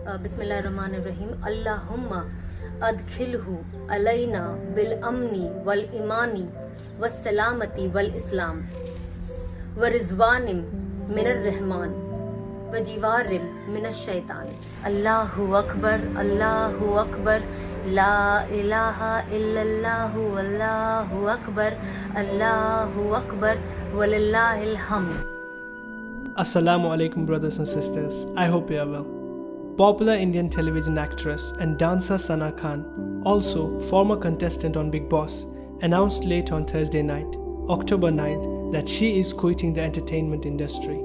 Bismillahirrahmanirrahim. Allahumma adkhilhu alayna bil amni wal imani was salamati wal islam wa rizwanim min ar-rahman wa jiwarim min ash-shaytan. Allahu akbar, Allahu akbar, la ilaha illallahu, Allahu akbar, Allahu akbar, walillahil hamd. Assalamu alaikum, brothers and sisters. I hope you are well. Popular Indian television actress and dancer Sana Khan, also former contestant on Bigg Boss, announced late on Thursday night, October 9th, that she is quitting the entertainment industry.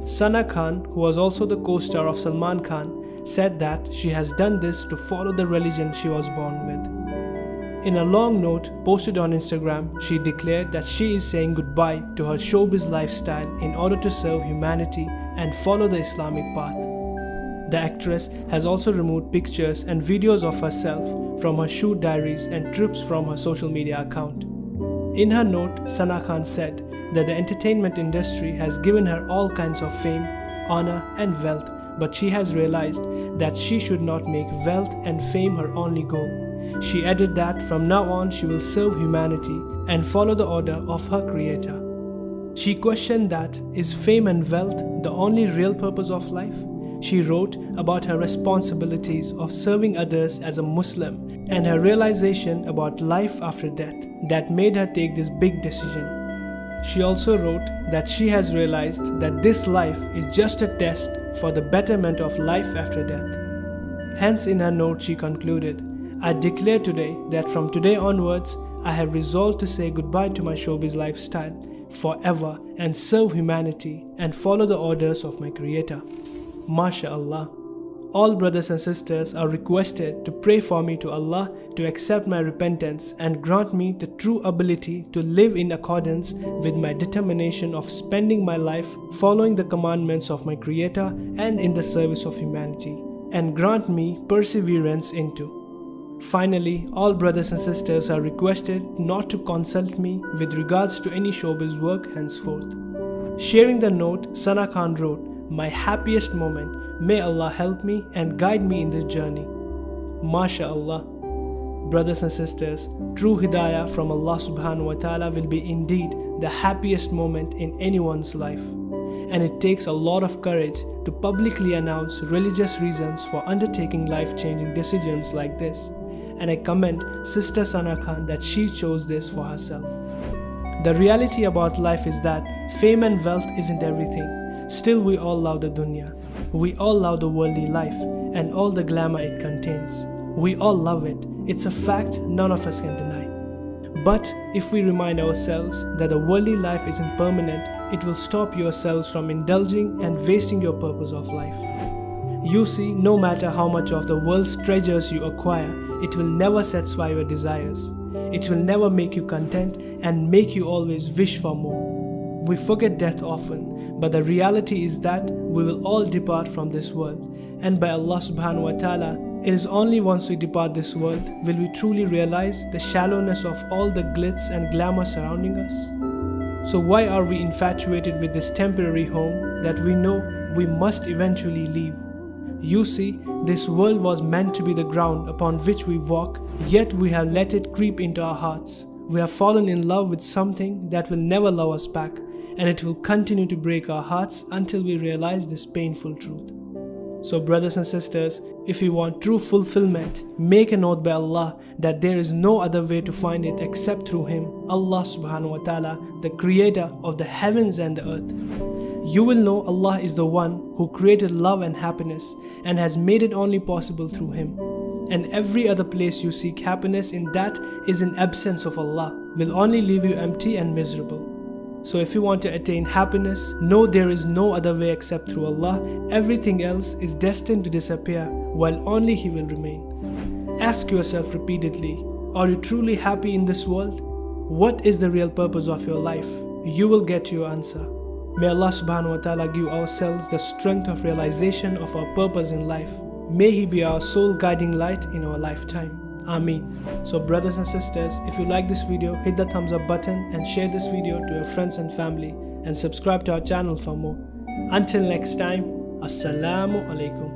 Sana Khan, who was also the co-star of Salman Khan, said that she has done this to follow the religion she was born with. In a long note posted on Instagram, she declared that she is saying goodbye to her showbiz lifestyle in order to serve humanity and follow the Islamic path. The actress has also removed pictures and videos of herself from her shoot diaries and trips from her social media account. In her note, Sana Khan said that the entertainment industry has given her all kinds of fame, honor and wealth, but she has realized that she should not make wealth and fame her only goal. She added that from now on she will serve humanity and follow the order of her creator. She questioned that, is fame and wealth the only real purpose of life? She wrote about her responsibilities of serving others as a Muslim and her realization about life after death that made her take this big decision. She also wrote that she has realized that this life is just a test for the betterment of life after death. Hence, in her note, she concluded, I declare today that from today onwards, I have resolved to say goodbye to my showbiz lifestyle forever and serve humanity and follow the orders of my Creator. MashaAllah. All brothers and sisters are requested to pray for me to Allah to accept my repentance and grant me the true ability to live in accordance with my determination of spending my life following the commandments of my Creator and in the service of humanity, and grant me perseverance into. Finally, all brothers and sisters are requested not to consult me with regards to any showbiz work henceforth. Sharing the note, Sana Khan wrote, my happiest moment, may Allah help me and guide me in this journey. MashaAllah. Brothers and sisters, true hidayah from Allah subhanahu wa ta'ala will be indeed the happiest moment in anyone's life. And it takes a lot of courage to publicly announce religious reasons for undertaking life-changing decisions like this. And I commend Sister Sana Khan that she chose this for herself. The reality about life is that fame and wealth isn't everything. Still, we all love the dunya. We all love the worldly life and all the glamour it contains. We all love it. It's a fact none of us can deny. But if we remind ourselves that the worldly life isn't permanent, it will stop yourselves from indulging and wasting your purpose of life. You see, no matter how much of the world's treasures you acquire, it will never satisfy your desires. It will never make you content and make you always wish for more. We forget death often, but the reality is that we will all depart from this world. And by Allah subhanahu wa ta'ala, it is only once we depart this world will we truly realize the shallowness of all the glitz and glamour surrounding us. So why are we infatuated with this temporary home that we know we must eventually leave? You see, this world was meant to be the ground upon which we walk, yet we have let it creep into our hearts. We have fallen in love with something that will never love us back, and it will continue to break our hearts until we realize this painful truth. So brothers and sisters, if you want true fulfillment, make an oath by Allah that there is no other way to find it except through Him, Allah subhanahu wa ta'ala, the creator of the heavens and the earth. You will know Allah is the one who created love and happiness and has made it only possible through Him. And every other place you seek happiness in that is an absence of Allah, will only leave you empty and miserable. So if you want to attain happiness, know there is no other way except through Allah. Everything else is destined to disappear, while only He will remain. Ask yourself repeatedly, are you truly happy in this world? What is the real purpose of your life? You will get your answer. May Allah subhanahu wa ta'ala give ourselves the strength of realization of our purpose in life. May He be our sole guiding light in our lifetime. Ameen. So brothers and sisters, if you like this video, hit the thumbs up button and share this video to your friends and family, and subscribe to our channel for more. Until next time, Assalamu alaikum.